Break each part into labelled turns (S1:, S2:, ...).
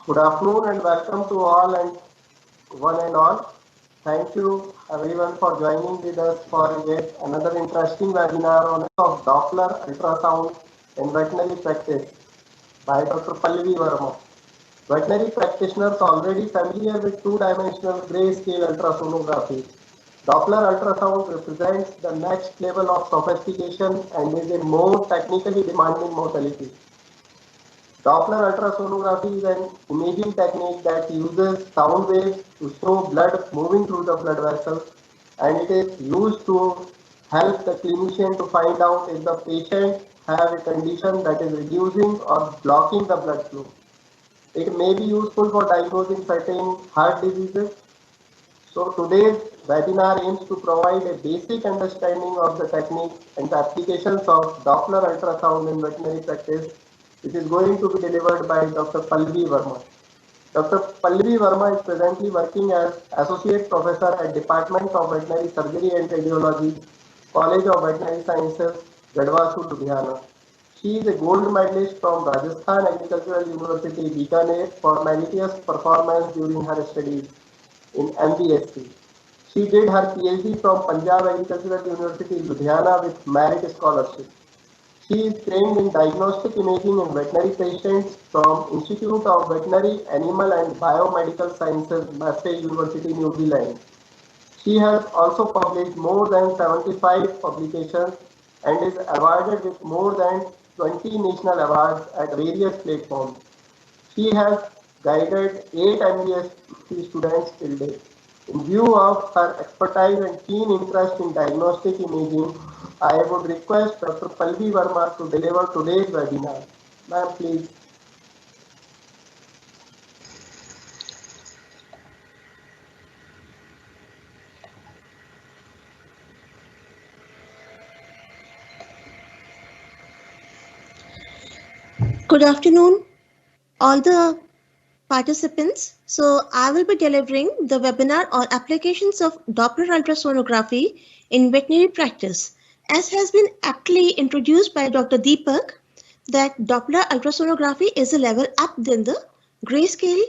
S1: Good afternoon and welcome to all and one and all. Thank you everyone for joining with us for yet another interesting webinar on of Doppler ultrasound in veterinary practice by Dr. Pallavi Verma. Veterinary practitioners already familiar with two-dimensional grayscale ultrasonography. Doppler ultrasound represents the next level of sophistication and is a more technically demanding modality. Doppler ultrasonography is an imaging technique that uses sound waves to show blood moving through the blood vessels, and it is used to help the clinician to find out if the patient has a condition that is reducing or blocking the blood flow. It may be useful for diagnosing certain heart diseases. So today's webinar aims to provide a basic understanding of the technique and the applications of Doppler ultrasound in veterinary practice. It is going to be delivered by Dr. Pallavi Verma. Dr. Pallavi Verma is presently working as Associate Professor at Department of Veterinary Surgery and Radiology, College of Veterinary Sciences, Gadwasu, Ludhiana. She is a gold medalist from Rajasthan Agricultural University, Bikaner for meritorious performance during her studies in MBSc. She did her PhD from Punjab Agricultural University, Ludhiana with merit scholarship. She is trained in diagnostic imaging in veterinary patients from Institute of Veterinary, Animal and Biomedical Sciences, Massey University, New Zealand. She has also published more than 75 publications and is awarded with more than 20 national awards at various platforms. She has guided 8 MBSc students till date. In view of her expertise and keen interest in diagnostic imaging, I would request Dr. Pallavi Verma to deliver today's webinar. Ma'am, please.
S2: Good afternoon, all the participants. So I will be delivering the webinar on applications of Doppler ultrasonography in veterinary practice. As has been aptly introduced by Dr. Deepak, that Doppler ultrasonography is a level up than the grayscale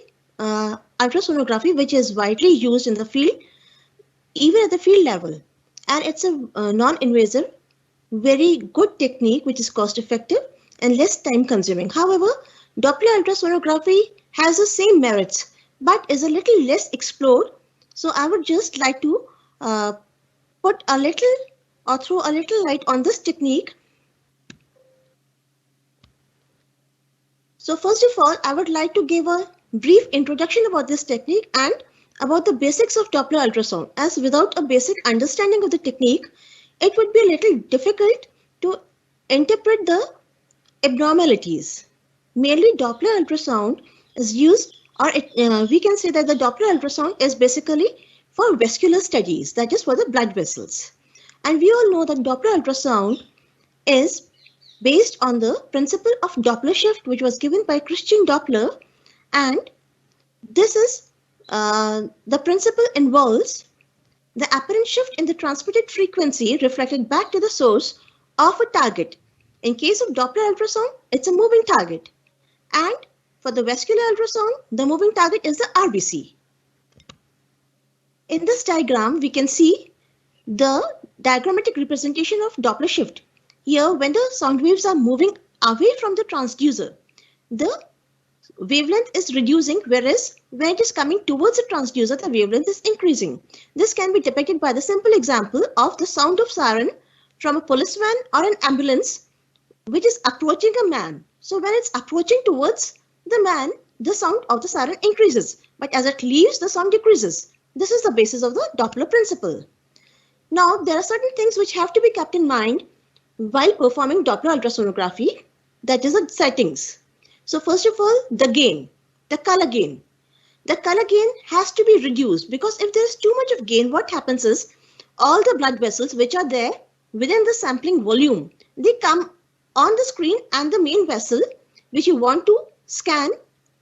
S2: ultrasonography, which is widely used in the field, even at the field level. And it's a non-invasive, very good technique, which is cost effective and less time consuming. However, Doppler ultrasonography has the same merits, but is a little less explored. So I would just like to put a little or throw a little light on this technique. So first of all, I would like to give a brief introduction about this technique and about the basics of Doppler ultrasound, as without a basic understanding of the technique, it would be a little difficult to interpret the abnormalities. Mainly Doppler ultrasound is used, or we can say that the Doppler ultrasound is basically for vascular studies, that is for the blood vessels. And we all know that Doppler ultrasound is based on the principle of Doppler shift, which was given by Christian Doppler, and this is the principle involves the apparent shift in the transmitted frequency reflected back to the source of a target. In case of Doppler ultrasound, it's a moving target. And for the vascular ultrasound, the moving target is the RBC. In this diagram, we can see the diagrammatic representation of Doppler shift. Here, when the sound waves are moving away from the transducer, the wavelength is reducing, whereas when it is coming towards the transducer, the wavelength is increasing. This can be depicted by the simple example of the sound of siren from a police van or an ambulance which is approaching a man. So when it's approaching towards the man, the sound of the siren increases, but as it leaves, the sound decreases. This is the basis of the Doppler principle. Now, there are certain things which have to be kept in mind while performing Doppler ultrasonography, that is the settings. So first of all, the gain, the color gain. The color gain has to be reduced, because if there is too much of gain, what happens is all the blood vessels which are there within the sampling volume, they come on the screen, and the main vessel which you want to scan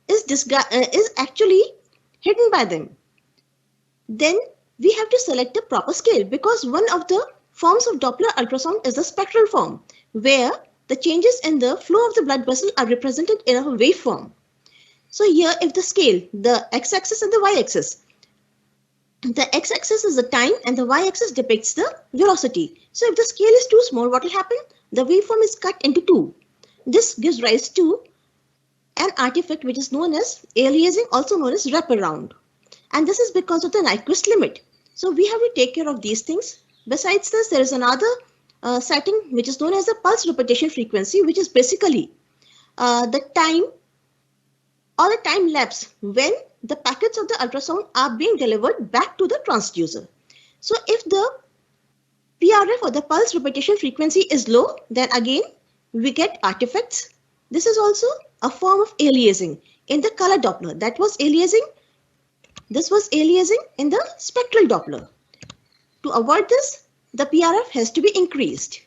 S2: is actually hidden by them. Then we have to select a proper scale, because one of the forms of Doppler ultrasound is the spectral form, where the changes in the flow of the blood vessel are represented in a waveform. So here, if the scale, the x-axis and the y-axis, the x-axis is the time and the y-axis depicts the velocity. So if the scale is too small, what will happen? The waveform is cut into two. This gives rise to an artifact which is known as aliasing, also known as wraparound. And this is because of the Nyquist limit. So we have to take care of these things. Besides this, there is another setting which is known as the pulse repetition frequency, which is basically the time or the time lapse when the packets of the ultrasound are being delivered back to the transducer. So if the PRF or the pulse repetition frequency is low, then again we get artifacts. This is also a form of aliasing in the color Doppler. That was aliasing. This was aliasing in the spectral Doppler. To avoid this, the PRF has to be increased.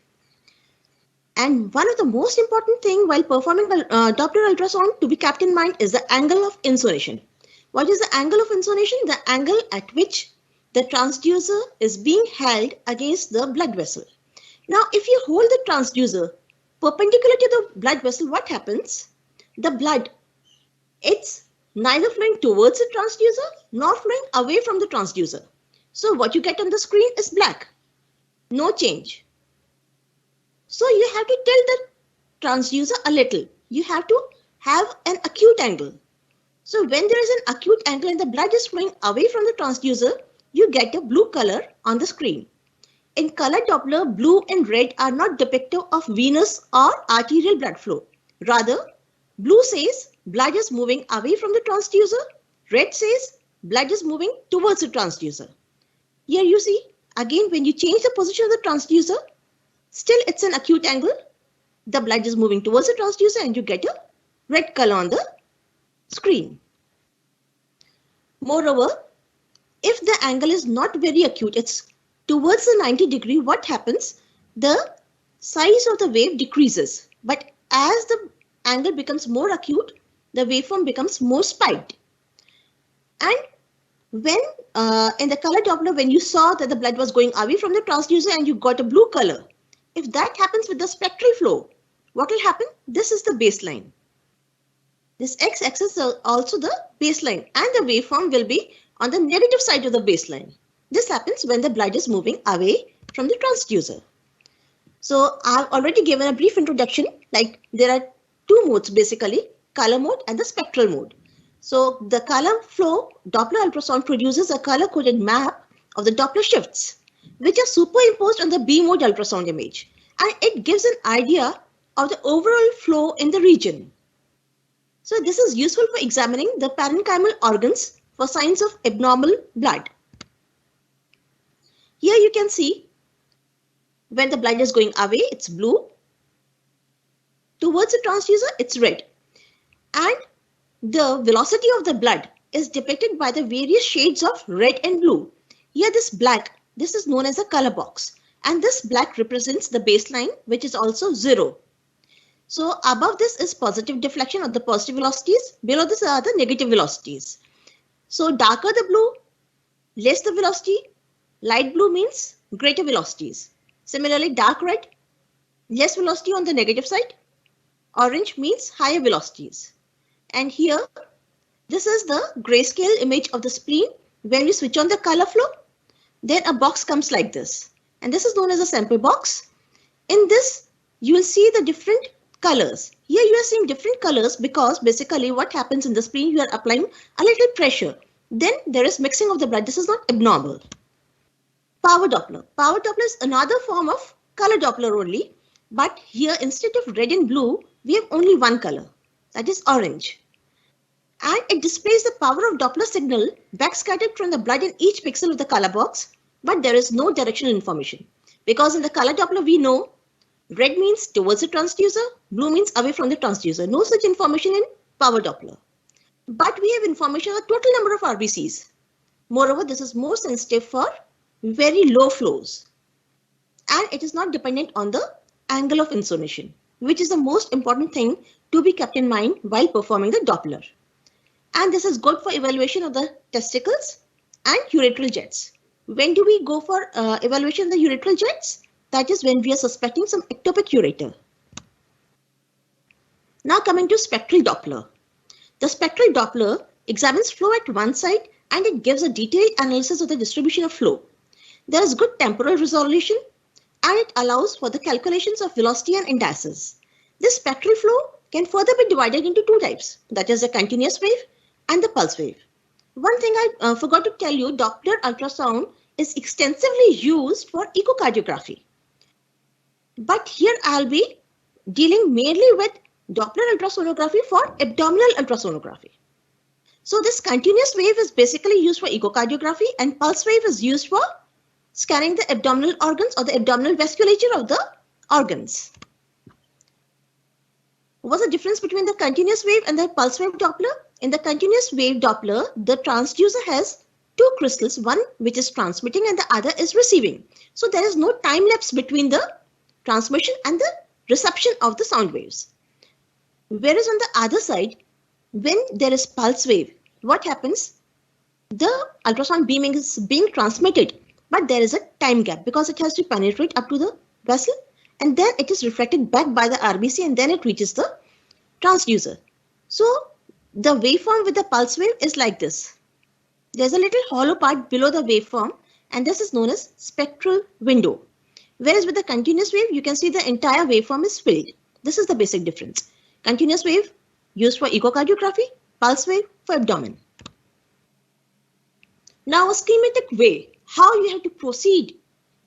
S2: And one of the most important thing while performing Doppler ultrasound to be kept in mind is the angle of insonation. What is the angle of insonation? The angle at which the transducer is being held against the blood vessel. Now, if you hold the transducer perpendicular to the blood vessel, what happens? The blood, it's neither flowing towards the transducer nor flowing away from the transducer. So what you get on the screen is black, no change. So you have to tilt the transducer a little. You have to have an acute angle. So when there is an acute angle and the blood is flowing away from the transducer, you get a blue color on the screen. In color Doppler, blue and red are not depictive of venous or arterial blood flow. Rather, blue says blood is moving away from the transducer. Red says blood is moving towards the transducer. Here you see, again, when you change the position of the transducer, still it's an acute angle. The blood is moving towards the transducer and you get a red color on the screen. Moreover, if the angle is not very acute, it's towards the 90 degree, what happens? The size of the wave decreases. But as the angle becomes more acute, the waveform becomes more spiked. And when in the color Doppler, when you saw that the blood was going away from the transducer and you got a blue color, if that happens with the spectral flow, what will happen? This is the baseline. This x-axis is also the baseline and the waveform will be on the negative side of the baseline. This happens when the blood is moving away from the transducer. So I've already given a brief introduction, like there are two modes basically, color mode and the spectral mode. So the color flow Doppler ultrasound produces a color coded map of the Doppler shifts, which are superimposed on the B mode ultrasound image. And it gives an idea of the overall flow in the region. So this is useful for examining the parenchymal organs for signs of abnormal blood. Here you can see when the blood is going away, it's blue. Towards the transducer, it's red. And the velocity of the blood is depicted by the various shades of red and blue. Here this black, this is known as a color box. And this black represents the baseline, which is also 0. So above this is positive deflection of the positive velocities. Below this are the negative velocities. So darker the blue, less the velocity. Light blue means greater velocities. Similarly, dark red, less velocity on the negative side. Orange means higher velocities. And here, this is the grayscale image of the spleen. When we switch on the color flow, then a box comes like this. And this is known as a sample box. In this, you will see the different colors. Here you are seeing different colors because basically what happens in the spleen, you are applying a little pressure. Then there is mixing of the blood. This is not abnormal. Power Doppler. Power Doppler is another form of color Doppler only. But here instead of red and blue, we have only one color. That is orange. And it displays the power of Doppler signal backscattered from the blood in each pixel of the color box. But there is no directional information. Because in the color Doppler we know red means towards the transducer, blue means away from the transducer. No such information in power Doppler. But we have information on the total number of RBCs. Moreover, this is more sensitive for very low flows. And it is not dependent on the angle of insonation, which is the most important thing to be kept in mind while performing the Doppler. And this is good for evaluation of the testicles and urethral jets. When do we go for evaluation of the urethral jets? That is when we are suspecting some ectopic ureter. Now coming to spectral Doppler. The spectral Doppler examines flow at one side and it gives a detailed analysis of the distribution of flow. There is good temporal resolution and it allows for the calculations of velocity and indices. This spectral flow can further be divided into two types, that is the continuous wave and the pulse wave. One thing I forgot to tell you, Doppler ultrasound is extensively used for echocardiography. But here I'll be dealing mainly with Doppler ultrasonography for abdominal ultrasonography. So this continuous wave is basically used for echocardiography and pulse wave is used for scanning the abdominal organs or the abdominal vasculature of the organs. What's the difference between the continuous wave and the pulse wave Doppler? In the continuous wave Doppler, the transducer has two crystals, one which is transmitting and the other is receiving. So there is no time lapse between the transmission and the reception of the sound waves. Whereas on the other side, when there is pulse wave, what happens? The ultrasound beaming is being transmitted, but there is a time gap because it has to penetrate up to the vessel and then it is reflected back by the RBC and then it reaches the transducer. So the waveform with the pulse wave is like this. There's a little hollow part below the waveform and this is known as spectral window. Whereas with the continuous wave, you can see the entire waveform is filled. This is the basic difference. Continuous wave used for echocardiography, pulse wave for abdomen. Now a schematic way how you have to proceed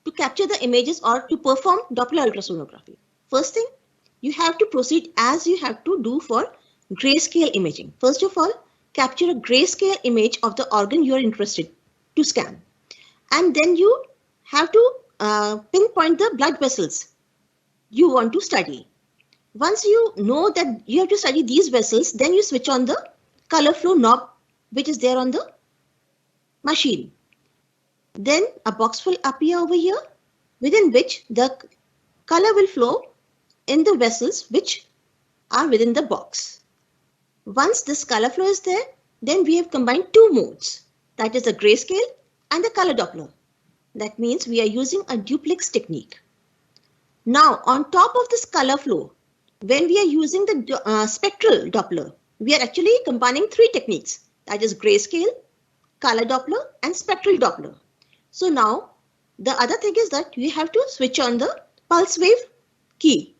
S2: to capture the images or to perform Doppler ultrasonography. First thing, you have to proceed as you have to do for grayscale imaging. First of all, capture a grayscale image of the organ you are interested to scan. And then you have to pinpoint the blood vessels you want to study. Once you know that you have to study these vessels, then you switch on the color flow knob which is there on the machine. Then a box will appear over here within which the color will flow in the vessels which are within the box. Once this color flow is there, then we have combined two modes, that is the grayscale and the color Doppler. That means we are using a duplex technique. Now on top of this color flow, when we are using the spectral Doppler, we are actually combining three techniques, that is grayscale, color Doppler and spectral Doppler. So now the other thing is that you have to switch on the pulse wave key.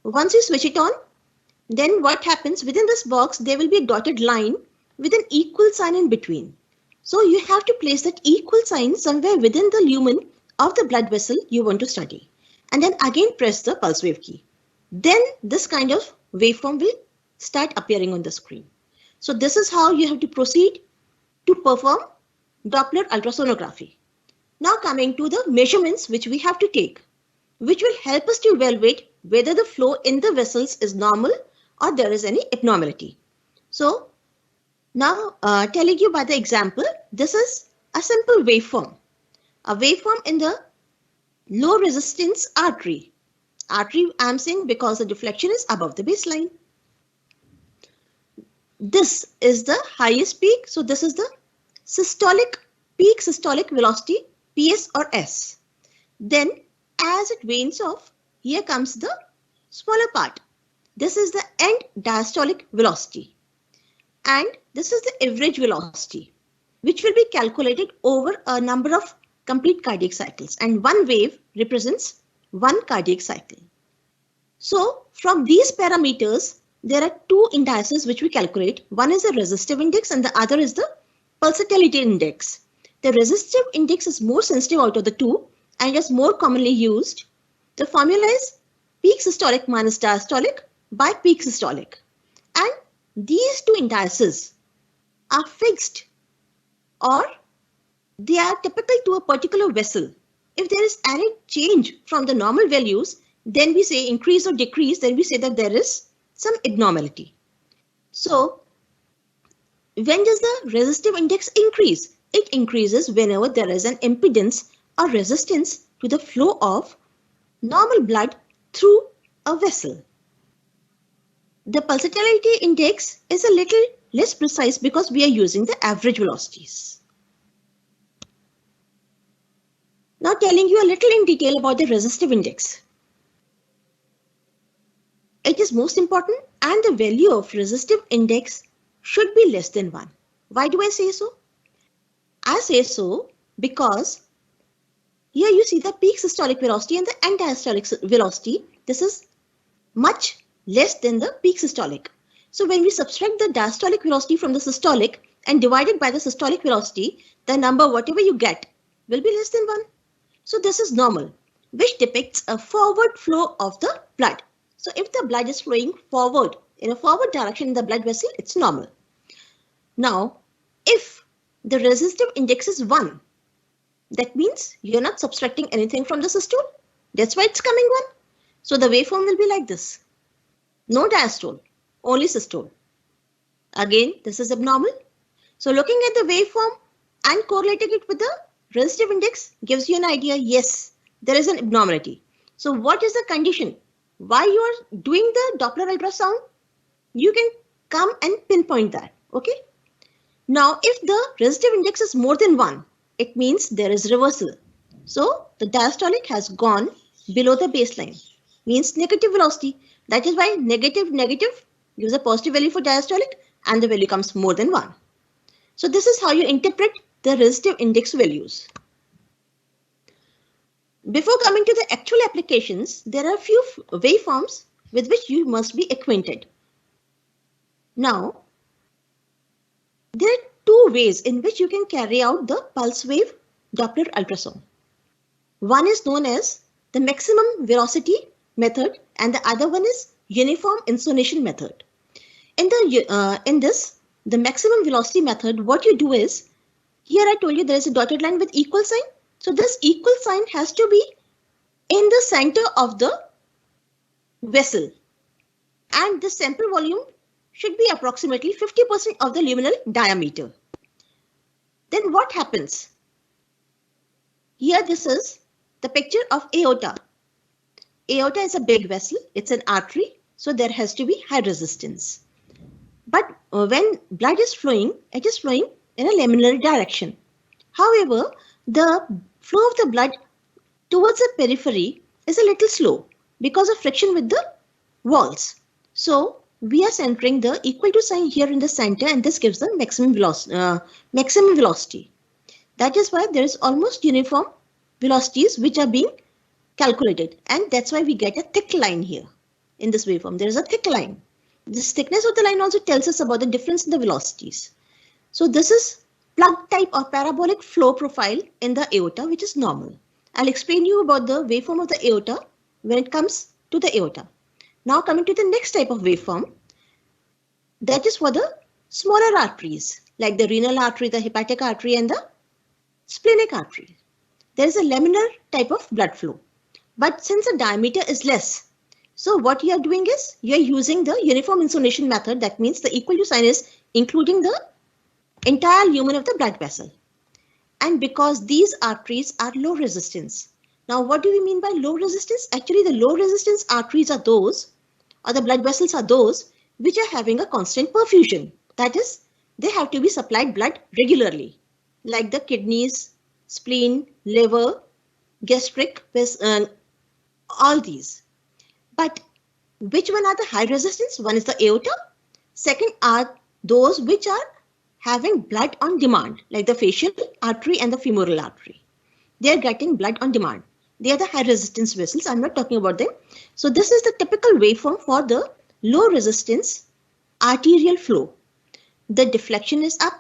S2: Once you switch it on, then what happens within this box, there will be a dotted line with an equal sign in between. So you have to place that equal sign somewhere within the lumen of the blood vessel you want to study. And then again press the pulse wave key. Then this kind of waveform will start appearing on the screen. So this is how you have to proceed to perform Doppler ultrasonography. Now coming to the measurements which we have to take, which will help us to evaluate whether the flow in the vessels is normal or there is any abnormality. So now telling you by the example, this is a simple waveform. A waveform in the low resistance artery. Artery I'm saying because the deflection is above the baseline. This is the highest peak. So this is the peak systolic velocity, PS or S. Then as it wanes off, here comes the smaller part. This is the end diastolic velocity. And this is the average velocity, which will be calculated over a number of complete cardiac cycles. And one wave represents one cardiac cycle. So from these parameters, there are two indices which we calculate. One is the resistive index and the other is the pulsatility index. The resistive index is more sensitive out of the two and is more commonly used. The formula is peak systolic minus diastolic by peak systolic. And these two indices are fixed or they are typical to a particular vessel. If there is any change from the normal values, then we say increase or decrease, then we say that there is some abnormality. So when does the resistive index increase? It increases whenever there is an impedance or resistance to the flow of normal blood through a vessel. The pulsatility index is a little less precise because we are using the average velocities. Now telling you a little in detail about the resistive index. It is most important and the value of resistive index should be less than 1. Why do I say so? I say so because here you see the peak systolic velocity and the end diastolic velocity. This is much less than the peak systolic. So when we subtract the diastolic velocity from the systolic and divide it by the systolic velocity, the number whatever you get will be less than 1. So this is normal, which depicts a forward flow of the blood. So if the blood is flowing forward, in a forward direction in the blood vessel, it's normal. Now, if the resistive index is 1, that means you're not subtracting anything from the systole. That's why it's coming 1. So the waveform will be like this. No diastole, only systole. Again, this is abnormal. So looking at the waveform and correlating it with the resistive index gives you an idea, yes, there is an abnormality. So what is the condition? Why you are doing the Doppler ultrasound? You can come and pinpoint that, okay? Now, if the resistive index is more than 1, it means there is reversal. So the diastolic has gone below the baseline, means negative velocity. That is why negative gives a positive value for diastolic and the value comes more than 1. So this is how you interpret the resistive index values. Before coming to the actual applications, there are a few waveforms with which you must be acquainted. Now, there are 2 ways in which you can carry out the pulse wave Doppler ultrasound. One is known as the maximum velocity method and the other one is uniform insonation method. In this, the maximum velocity method, what you do is, here I told you there is a dotted line with equal sign. So this equal sign has to be in the center of the vessel and the sample volume should be approximately 50% of the luminal diameter. Then what happens? Here this is the picture of aorta. Aorta is a big vessel, it's an artery, so there has to be high resistance. But when blood is flowing, it is flowing in a laminar direction. However, the flow of the blood towards the periphery is a little slow because of friction with the walls. So we are centering the equal to sign here in the center and this gives the maximum velocity. That is why there is almost uniform velocities which are being calculated, and that's why we get a thick line here in this waveform. There is a thick line. This thickness of the line also tells us about the difference in the velocities. So this is plug type or parabolic flow profile in the aorta, which is normal. I'll explain you about the waveform of the aorta when it comes to the aorta. Now coming to the next type of waveform, that is for the smaller arteries like the renal artery, the hepatic artery and the splenic artery. There is a laminar type of blood flow. But since the diameter is less, so what you are doing is you are using the uniform insonation method. That means the equal to sign is including the entire lumen of the blood vessel. And because these arteries are low resistance. Now, what do we mean by low resistance? Actually, the low resistance arteries are those, or the blood vessels are those, which are having a constant perfusion. That is, they have to be supplied blood regularly, like the kidneys, spleen, liver, gastric, all these. But which one are the high resistance? One is the aorta. Second are those which are having blood on demand, like the facial artery and the femoral artery. They are getting blood on demand. They are the high resistance vessels. I'm not talking about them. So this is the typical waveform for the low resistance arterial flow. The deflection is up.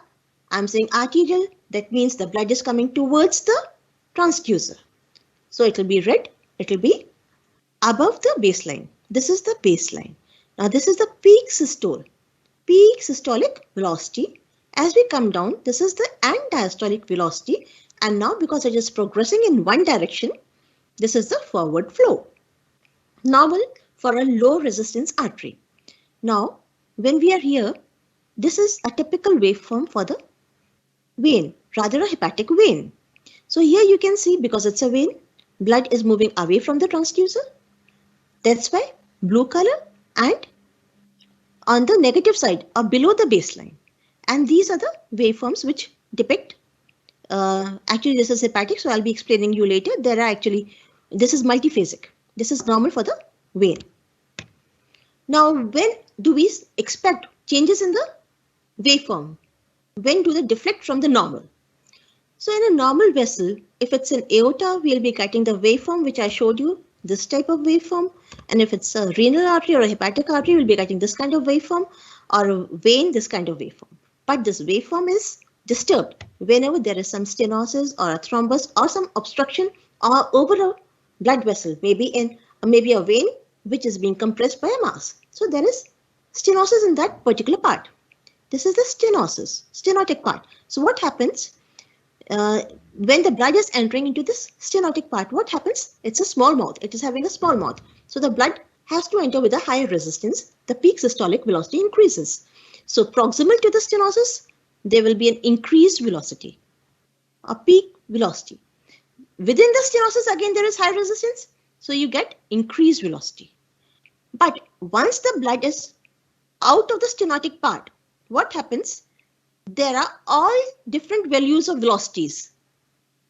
S2: I'm saying arterial. That means the blood is coming towards the transducer. So it will be red. It will be above the baseline. This is the baseline. Now this is the peak systole. Peak systolic velocity. As we come down, this is the end diastolic velocity. And now because it is progressing in one direction, this is the forward flow. Normal for a low resistance artery. Now, when we are here, this is a typical waveform for the vein, rather a hepatic vein. So here you can see, because it's a vein, blood is moving away from the transducer. That's why blue color and on the negative side or below the baseline. And these are the waveforms which depict, actually this is hepatic, so I'll be explaining you later. There are actually, this is multiphasic. This is normal for the vein. Now, when do we expect changes in the waveform. When do they deflect from the normal? So in a normal vessel, if it's an aorta, we'll be getting the waveform which I showed you, this type of waveform. And if it's a renal artery or a hepatic artery, we'll be getting this kind of waveform, or a vein, this kind of waveform. But this waveform is disturbed whenever there is some stenosis or a thrombus or some obstruction or over a blood vessel, maybe a vein which is being compressed by a mass. So there is stenosis in that particular part. This is the stenosis, stenotic part. So what happens when the blood is entering into this stenotic part? What happens? It's a small mouth. It is having a small mouth. So the blood has to enter with a higher resistance. The peak systolic velocity increases. So proximal to the stenosis, there will be an increased velocity, a peak velocity. Within the stenosis, again, there is high resistance. So you get increased velocity. But once the blood is out of the stenotic part, what happens? There are all different values of velocities.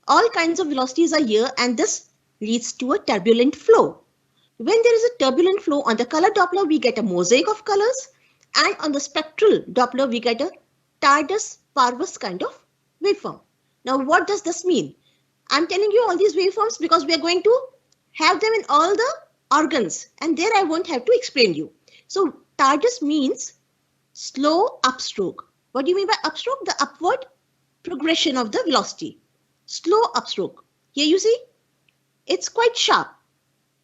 S2: All kinds of velocities are here, and this leads to a turbulent flow. When there is a turbulent flow, on the color Doppler, we get a mosaic of colors, and on the spectral Doppler, we get a Tardus Parvus kind of waveform. Now, what does this mean? I'm telling you all these waveforms because we are going to have them in all the organs, and there I won't have to explain you. So Tardus means slow upstroke. What do you mean by upstroke? The upward progression of the velocity. Slow upstroke. Here you see, it's quite sharp.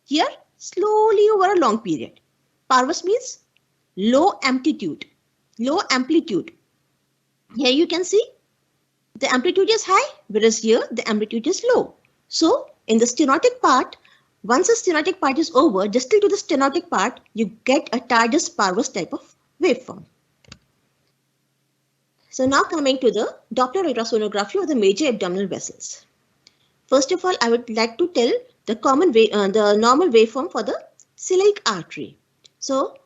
S2: Here, slowly over a long period. Parvus means low amplitude. Low amplitude. Here you can see the amplitude is high, whereas here the amplitude is low. So in the stenotic part, once the stenotic part is over, distal to the stenotic part, you get a Tardus Parvus type of waveform. So now coming to the Doppler ultrasonography of the major abdominal vessels. First of all, I would like to tell the the normal waveform for the celiac artery. So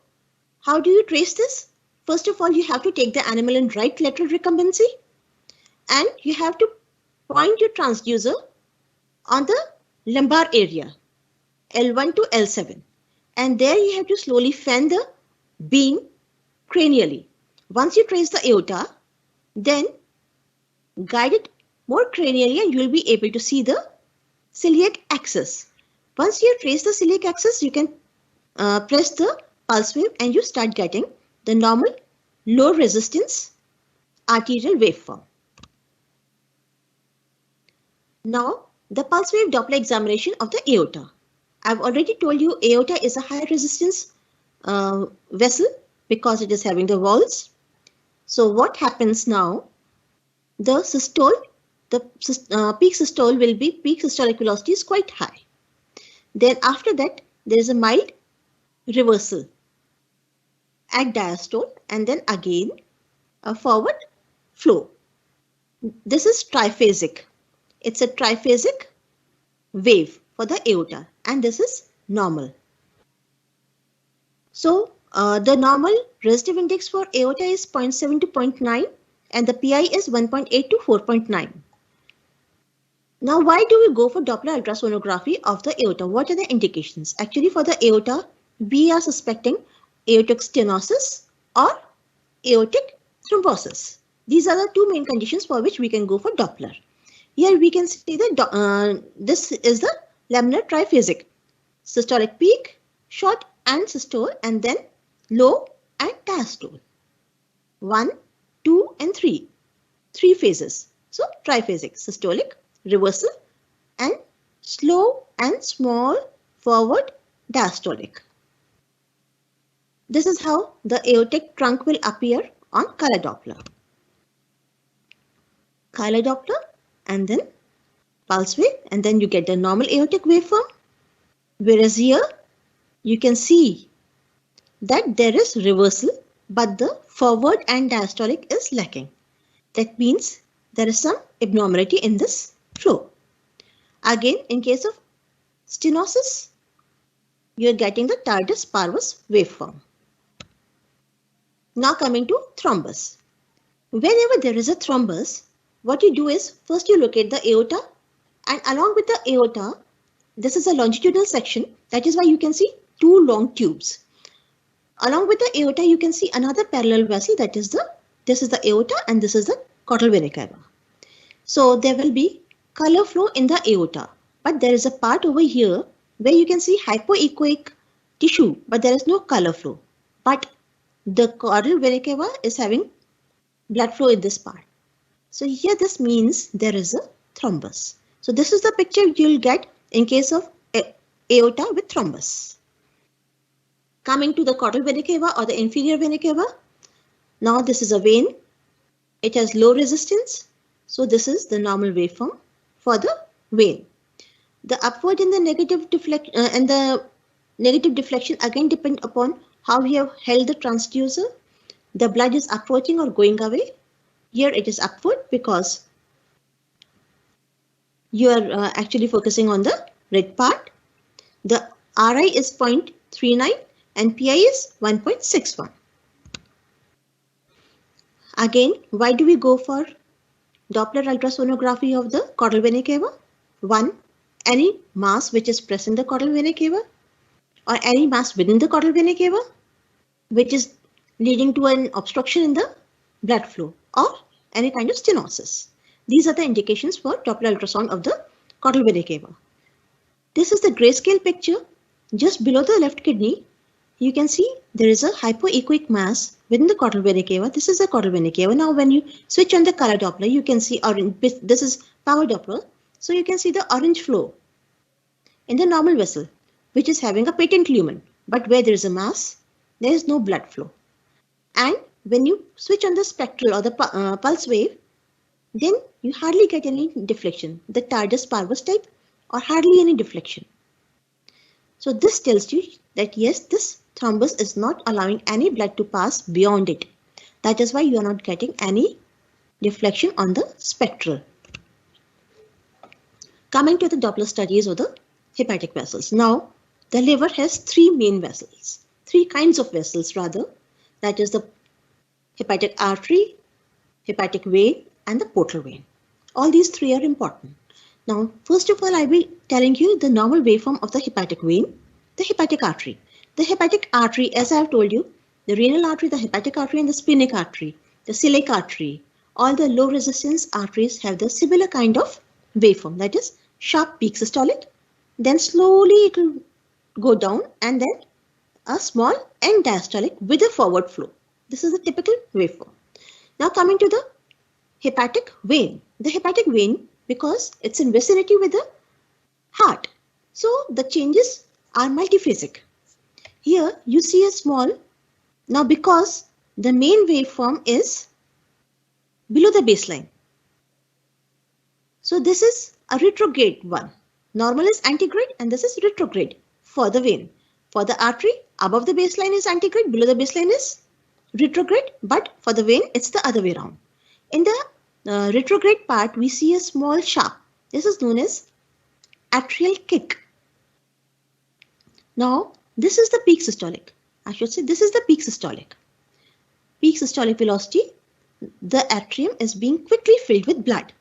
S2: how do you trace this? First of all, you have to take the animal in right lateral recumbency, and you have to point your transducer on the lumbar area, L1 to L7. And there you have to slowly fan the beam cranially. Once you trace the aorta, then guide it more cranially and you will be able to see the celiac axis. Once you trace the celiac axis, you can press the pulse wave and you start getting the normal low resistance arterial waveform. Now, the pulse wave Doppler examination of the aorta. I've already told you aorta is a high resistance vessel because it is having the valves. So what happens now? The systole, the peak systole will be, peak systolic velocity is quite high. Then after that, there is a mild reversal at diastole and then again a forward flow. This is triphasic. It's a triphasic wave for the aorta and this is normal. So the normal resistive index for aorta is 0.7 to 0.9 and the PI is 1.8 to 4.9. Now, why do we go for Doppler ultrasonography of the aorta? What are the indications? Actually, for the aorta, we are suspecting aortic stenosis or aortic thrombosis. These are the two main conditions for which we can go for Doppler. Here we can see that this is the laminar triphasic. Systolic peak, short and systole, and then low and diastole. 1, 2 and 3. 3 phases. So triphasic, systolic, reversal and slow and small forward diastolic. This is how the aortic trunk will appear on color Doppler. Color Doppler and then pulse wave and then you get the normal aortic waveform. Whereas here you can see that there is reversal but the forward and diastolic is lacking. That means there is some abnormality in this flow. Again, in case of stenosis, you are getting the Tardus Parvus waveform. Now coming to thrombus. Whenever there is a thrombus, what you do is first you locate the aorta and along with the aorta, this is a longitudinal section. That is why you can see two long tubes. Along with the aorta, you can see another parallel vessel, that is the This is the aorta and this is the caudal vena cava. So there will be color flow in the aorta, but there is a part over here where you can see hypoechoic tissue, but there is no color flow. But the caudal vena cava is having blood flow in this part. So here this means there is a thrombus. So this is the picture you'll get in case of aorta with thrombus. Coming to the caudal vena cava or the inferior vena cava. Now this is a vein. It has low resistance. So this is the normal waveform for the vein. The upward and the negative deflection again depend upon how you have held the transducer. The blood is approaching or going away. Here it is upward because you are actually focusing on the red part. The RI is 0.39 and PI is 1.61. Again, why do we go for Doppler ultrasonography of the caudal vena cava? One, any mass which is present in the caudal vena cava or any mass within the caudal vena cava which is leading to an obstruction in the blood flow or any kind of stenosis. These are the indications for Doppler ultrasound of the caudal vena cava. This is the grayscale picture. Just below the left kidney, you can see there is a hypoechoic mass within the caudal vena cava. This is the caudal vena cava. Now when you switch on the color Doppler, you can see orange. This is power Doppler. So you can see the orange flow in the normal vessel, which is having a patent lumen. But where there is a mass, there is no blood flow. And when you switch on the spectral or the pulse wave, then you hardly get any deflection, the Tardus parvus type, or hardly any deflection. So this tells you that yes, this thrombus is not allowing any blood to pass beyond it. That is why you are not getting any deflection on the spectral. Coming to the Doppler studies of the hepatic vessels. Now, the liver has three main vessels, three kinds of vessels rather. That is the hepatic artery, hepatic vein, and the portal vein. All these three are important. Now, first of all, I will be telling you the normal waveform of the hepatic vein, the hepatic artery. The hepatic artery, as I have told you, the renal artery, the hepatic artery, and the splenic artery, the celiac artery, all the low resistance arteries have the similar kind of waveform. That is sharp peak systolic, then slowly it will go down, and then a small end diastolic with a forward flow. This is the typical waveform. Now coming to the hepatic vein. The hepatic vein, because it's in vicinity with the heart, so the changes are multiphasic. Here you see a small, now because the main waveform is below the baseline. So this is a retrograde one. Normal is antegrade and this is retrograde for the vein. For the artery, above the baseline is antegrade, below the baseline is retrograde, but for the vein, it's the other way around. In the retrograde part, we see a small sharp. This is known as atrial kick. Now, this is the peak systolic. I should say this is the peak systolic. Peak systolic velocity, the atrium is being quickly filled with blood.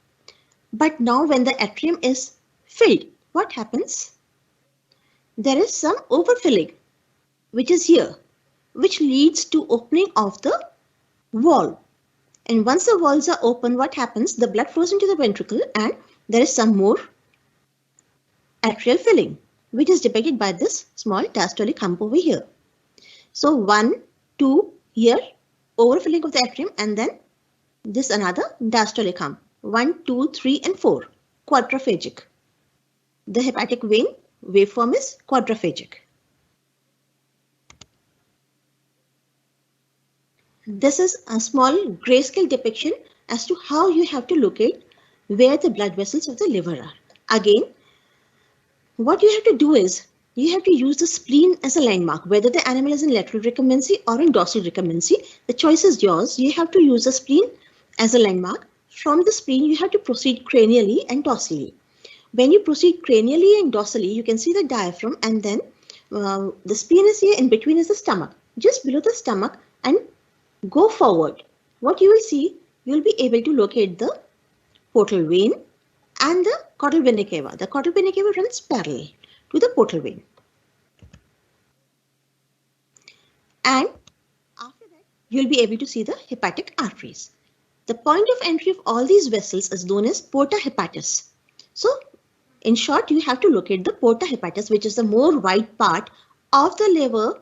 S2: But now when the atrium is filled, what happens? There is some overfilling, which is here, which leads to opening of the valve. And once the valves are open, what happens? The blood flows into the ventricle and there is some more atrial filling, which is depicted by this small diastolic hump over here. So 1, 2 here, overfilling of the atrium, and then this another diastolic hump. 1, 2, 3 and 4, quadriphagic. The hepatic vein waveform is quadriphagic. This is a small grayscale depiction as to how you have to locate where the blood vessels of the liver are. Again, what you have to do is you have to use the spleen as a landmark, whether the animal is in lateral recumbency or in dorsal recumbency. The choice is yours. You have to use the spleen as a landmark. From the spleen, you have to proceed cranially and dorsally. When you proceed cranially and dorsally, you can see the diaphragm, and then the spleen is here, in between is the stomach. Just below the stomach and go forward. What you will see, you will be able to locate the portal vein and the caudal vena cava. The caudal vena cava runs parallel to the portal vein. And after that, you'll be able to see the hepatic arteries. The point of entry of all these vessels is known as porta hepatis. So, in short, you have to locate the porta hepatis, which is the more wide part of the liver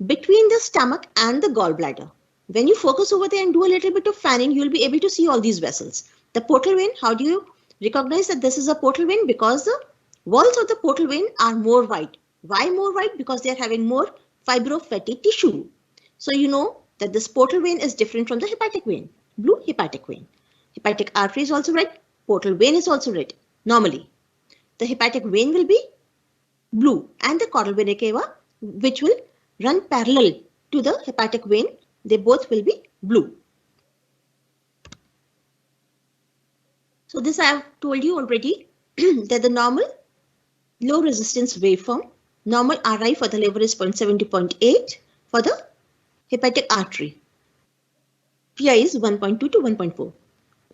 S2: between the stomach and the gallbladder. When you focus over there and do a little bit of fanning, you'll be able to see all these vessels. The portal vein, how do you recognize that this is a portal vein? Because the walls of the portal vein are more wide. Why more wide? Because they are having more fibrofatty tissue. So you know that this portal vein is different from the hepatic vein. Blue hepatic vein. Hepatic artery is also red. Portal vein is also red. Normally, the hepatic vein will be blue and the caudal vena cava, which will run parallel to the hepatic vein, they both will be blue. So this I have told you already that the normal low resistance waveform, normal RI for the liver is 0.7 to 0.8, for the hepatic artery, PI is 1.2 to 1.4.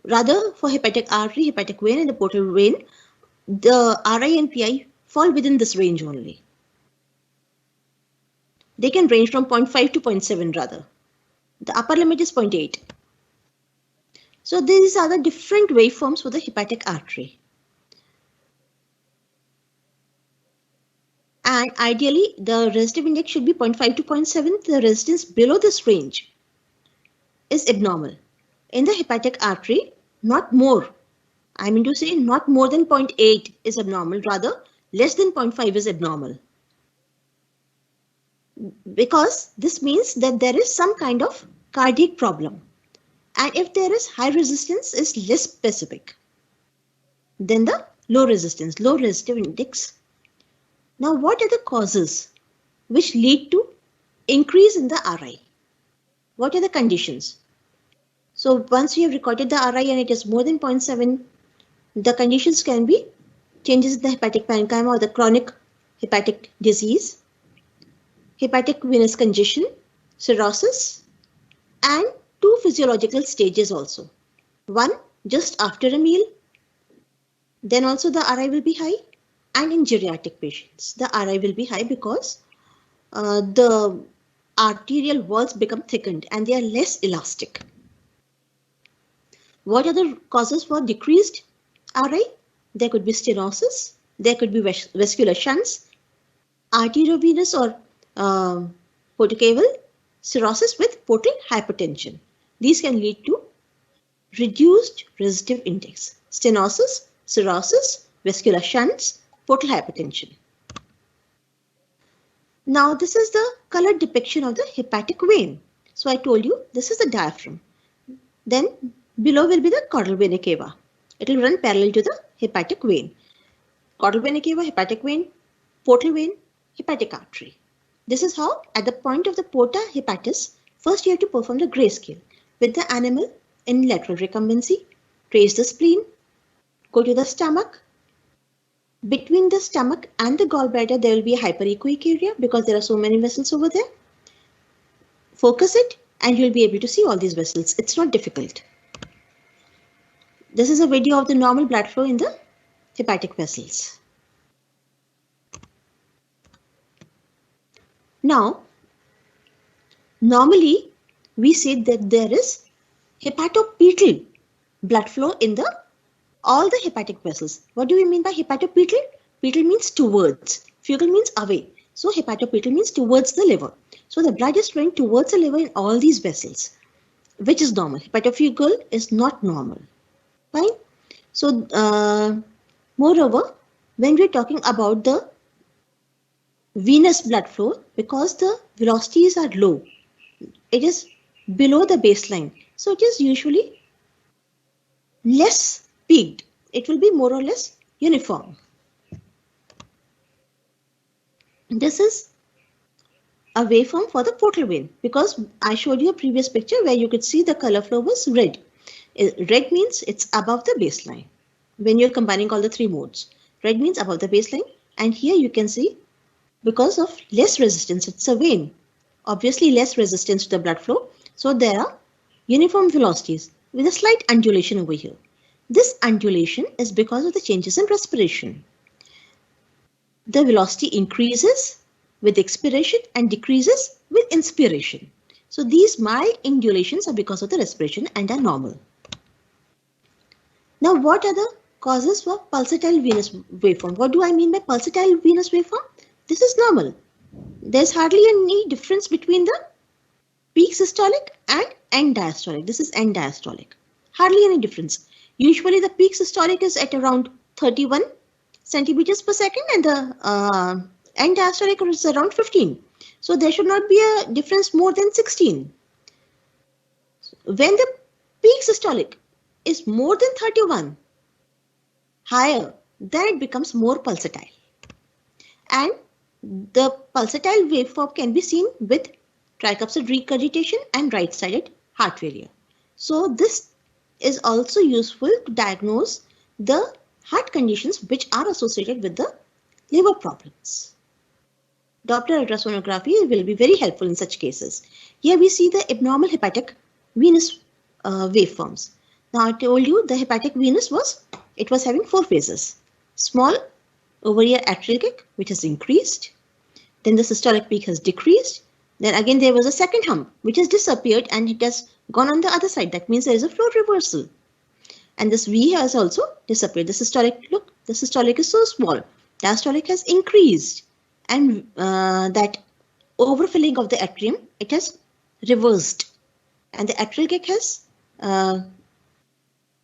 S2: Rather, for hepatic artery, hepatic vein and the portal vein, the RI and PI fall within this range only. They can range from 0.5 to 0.7 rather. The upper limit is 0.8. So these are the different waveforms for the hepatic artery. And ideally, the resistive index should be 0.5 to 0.7. The resistance below this range is abnormal. In the hepatic artery, not more. I mean to say not more than 0.8 is abnormal. Rather, less than 0.5 is abnormal. Because this means that there is some kind of cardiac problem. And if there is high resistance is less specific than the low resistance, low resistive index. Now, what are the causes which lead to increase in the RI? What are the conditions? So once you have recorded the RI and it is more than 0.7, the conditions can be changes in the hepatic parenchyma or the chronic hepatic disease, hepatic venous congestion, cirrhosis, and two physiological stages also. One, just after a meal, then also the RI will be high, and in geriatric patients, the RI will be high because the arterial walls become thickened and they are less elastic. What are the causes for decreased RI? There could be stenosis, there could be vascular shunts, arteriovenous or portocaval cirrhosis with portal hypertension. These can lead to reduced resistive index. Stenosis, cirrhosis, vascular shunts, portal hypertension. Now this is the colored depiction of the hepatic vein. So I told you this is the diaphragm. Then below will be the caudal vena cava. It will run parallel to the hepatic vein. Caudal vena cava, hepatic vein, portal vein, hepatic artery. This is how at the point of the porta hepatis, first you have to perform the grayscale with the animal in lateral recumbency, trace the spleen, go to the stomach. Between the stomach and the gallbladder, there will be a hyperechoic area because there are so many vessels over there. Focus it and you'll be able to see all these vessels. It's not difficult. This is a video of the normal blood flow in the hepatic vessels. Now, normally we say that there is hepatopetal blood flow in all the hepatic vessels. What do we mean by hepatopetal? Petal means towards, fecal means away. So hepatopetal means towards the liver. So the blood is flowing towards the liver in all these vessels, which is normal. Hepatofecal is not normal. Fine. So moreover, when we're talking about the venous blood flow, because the velocities are low, it is below the baseline. So it is usually less peaked. It will be more or less uniform. This is a waveform for the portal vein because I showed you a previous picture where you could see the color flow was red. Red means it's above the baseline when you're combining all the three modes. Red means above the baseline, and here you can see because of less resistance, it's a vein. Obviously less resistance to the blood flow. So there are uniform velocities with a slight undulation over here. This undulation is because of the changes in respiration. The velocity increases with expiration and decreases with inspiration. So these mild indulations are because of the respiration and are normal. Now, what are the causes for pulsatile venous waveform? What do I mean by pulsatile venous waveform? This is normal. There's hardly any difference between the peak systolic and end diastolic. This is end diastolic. Hardly any difference. Usually the peak systolic is at around 31 centimeters per second and the end diastolic is around 15. So there should not be a difference more than 16. When the peak systolic is more than 31, higher, then it becomes more pulsatile. And the pulsatile waveform can be seen with tricuspid regurgitation and right-sided heart failure. So this is also useful to diagnose the heart conditions which are associated with the liver problems. Doppler ultrasonography will be very helpful in such cases. Here we see the abnormal hepatic venous waveforms. Now I told you the hepatic venous was having 4 phases. Small over-ear atrial kick, which has increased. Then the systolic peak has decreased. Then again there was a second hump which has disappeared and it has gone on the other side. That means there is a flow reversal. And this V has also disappeared. The systolic, look, the systolic is so small. Diastolic has increased. And that overfilling of the atrium, it has reversed. And the atrial kick has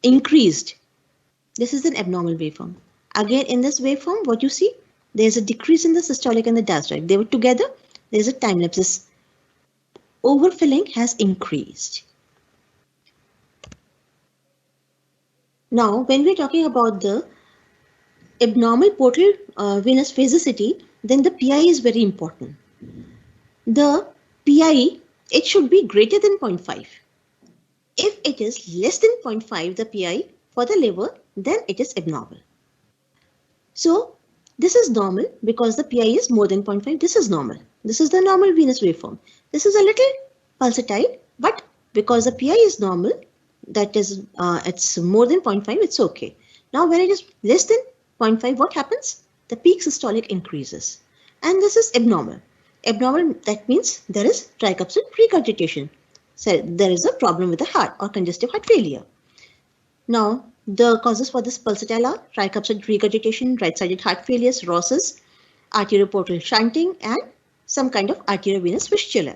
S2: increased. This is an abnormal waveform. Again, in this waveform, what you see, there's a decrease in the systolic and the diastolic. They were together. There's a time lapse. This overfilling has increased. Now, when we're talking about the abnormal portal venous phasicity, then the PI is very important. The PI, it should be greater than 0.5. If it is less than 0.5, the PI for the liver, then it is abnormal. So this is normal because the PI is more than 0.5. This is normal. This is the normal venous waveform. This is a little pulsatile, but because the PI is normal, that is, it's more than 0.5, it's okay. Now when it is less than 0.5, what happens? The peak systolic increases. And this is abnormal. Abnormal, that means there is tricuspid regurgitation. So there is a problem with the heart or congestive heart failure. Now, the causes for this pulsatile are tricuspid regurgitation, right-sided heart failure, cirrhosis, arterioportal shunting, and some kind of arteriovenous fistula.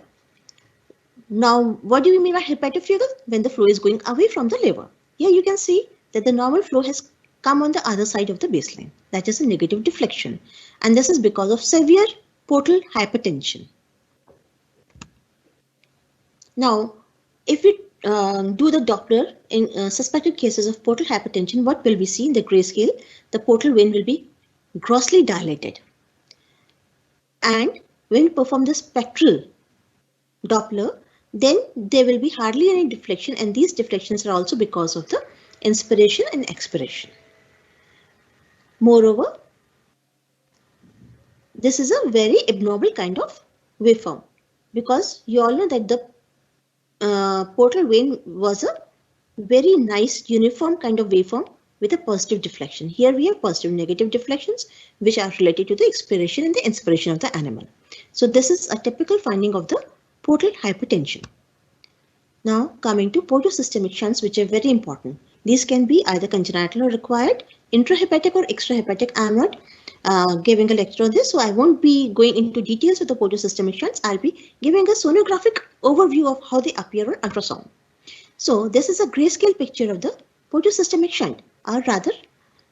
S2: Now, what do we mean by hepatofugal? When the flow is going away from the liver. Here you can see that the normal flow has come on the other side of the baseline. That is a negative deflection. And this is because of severe portal hypertension. Now, if we do the Doppler in suspected cases of portal hypertension, what will we see in the grayscale? The portal vein will be grossly dilated. And when we perform the spectral Doppler, then there will be hardly any deflection, and these deflections are also because of the inspiration and expiration. Moreover, this is a very abnormal kind of waveform because you all know that the portal vein was a very nice uniform kind of waveform with a positive deflection. Here we have positive negative deflections which are related to the expiration and the inspiration of the animal. So this is a typical finding of the portal hypertension. Now coming to portosystemic shunts, which are very important. These can be either congenital or acquired, intrahepatic or extrahepatic. I am not giving a lecture on this, so I won't be going into details of the portosystemic shunts. I'll be giving a sonographic overview of how they appear on ultrasound. So this is a grayscale picture of the portosystemic shunt, or rather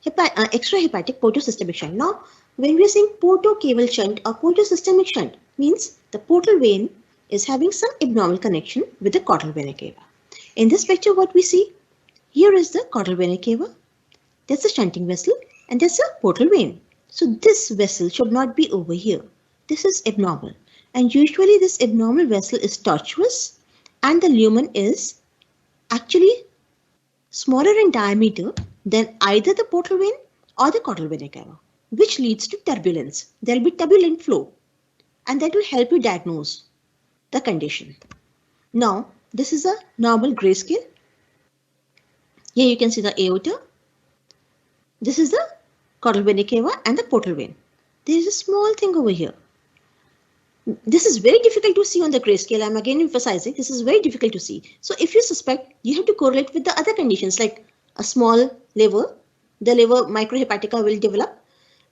S2: extrahepatic portosystemic shunt. Now, when we are saying portocaval shunt or portosystemic shunt, means the portal vein is having some abnormal connection with the caudal vena cava. In this picture, what we see, here is the caudal vena cava, there's a shunting vessel, and there's a portal vein. So this vessel should not be over here. This is abnormal. And usually this abnormal vessel is tortuous and the lumen is actually smaller in diameter than either the portal vein or the caudal vena cava, which leads to turbulence. There will be turbulent flow and that will help you diagnose the condition. Now, this is a normal grayscale. Here you can see the aorta. This is the caudal vena cava and the portal vein. There is a small thing over here. This is very difficult to see on the grayscale. I'm again emphasizing this is very difficult to see. So if you suspect, you have to correlate with the other conditions like a small liver, the liver microhepatica will develop,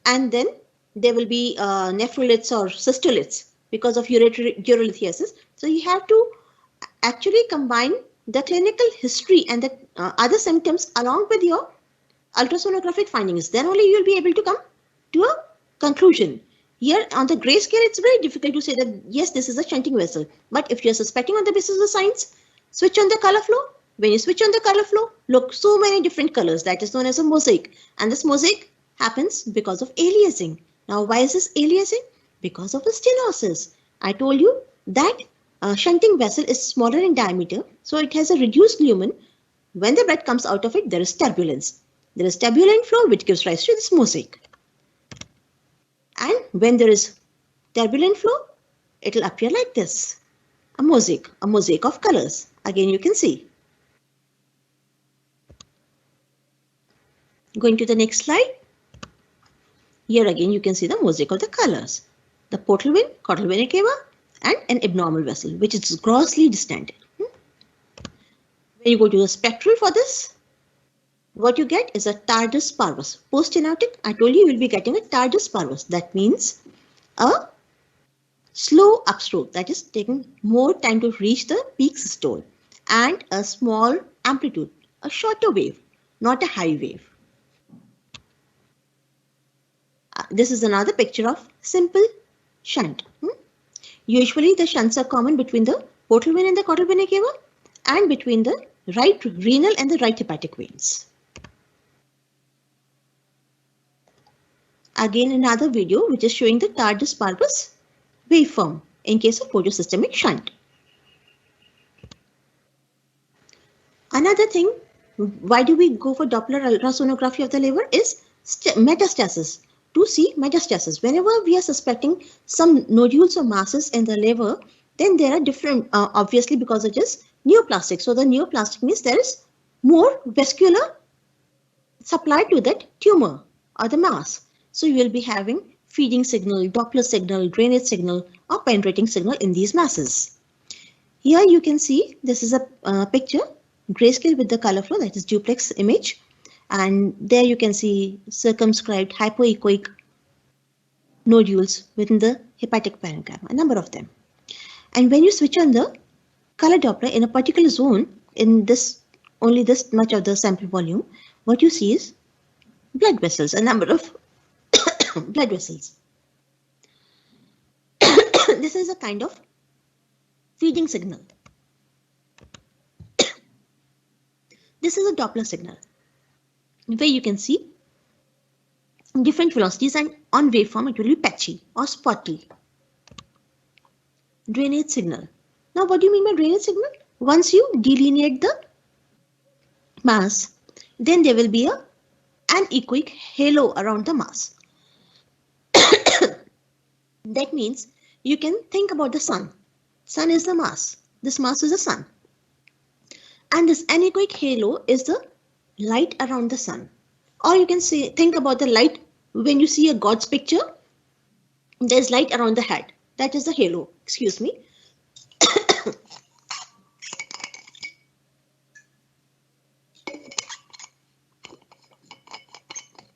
S2: and then there will be nephroliths or cystoliths because of urolithiasis. So you have to actually combine the clinical history and the other symptoms along with your ultrasonographic findings. Then only you will be able to come to a conclusion. Here on the grayscale, it's very difficult to say that yes, this is a shunting vessel. But if you're suspecting on the basis of the signs, switch on the color flow. When you switch on the color flow, look so many different colors. That is known as a mosaic. And this mosaic happens because of aliasing. Now, why is this aliasing? Because of the stenosis. I told you that shunting vessel is smaller in diameter, so it has a reduced lumen. When the blood comes out of it, there is turbulence. There is turbulent flow which gives rise to this mosaic. And when there is turbulent flow, it will appear like this, a mosaic of colors. Again, you can see. Going to the next slide. Here again, you can see the mosaic of the colors. The portal vein, caudal vena cava, and an abnormal vessel, which is grossly distended. When you go to the spectral for this, what you get is a tardus parvus. Post-stenotic, I told you will be getting a tardus parvus. That means a slow upstroke, that is taking more time to reach the peak systole, and a small amplitude, a shorter wave, not a high wave. This is another picture of simple shunt. Usually the shunts are common between the portal vein and the caudal vena cava and between the right renal and the right hepatic veins. Again, another video which is showing the tardus parvus waveform in case of portosystemic shunt. Another thing, why do we go for Doppler ultrasonography of the liver is metastasis. To see metastasis, whenever we are suspecting some nodules or masses in the liver, then there are different, obviously because it is neoplastic. So the neoplastic means there is more vascular supply to that tumor or the mass. So you will be having feeding signal, Doppler signal, drainage signal, or penetrating signal in these masses. Here you can see this is a picture, grayscale with the color flow, that is duplex image. And there you can see circumscribed hypoechoic nodules within the hepatic parenchyma, a number of them. And when you switch on the color Doppler in a particular zone, in this only this much of the sample volume, what you see is blood vessels, a number of blood vessels. This is a kind of feeding signal. This is a Doppler signal, where you can see different velocities, and on waveform it will be patchy or spotty. Drainage signal. Now what do you mean by drainage signal? Once you delineate the mass, then there will be an anechoic halo around the mass. That means you can think about the sun. Sun is the mass. This mass is the sun. And this anechoic halo is the light around the sun. Or you can say, think about the light when you see a God's picture, there's light around the head. That is the halo. Excuse me.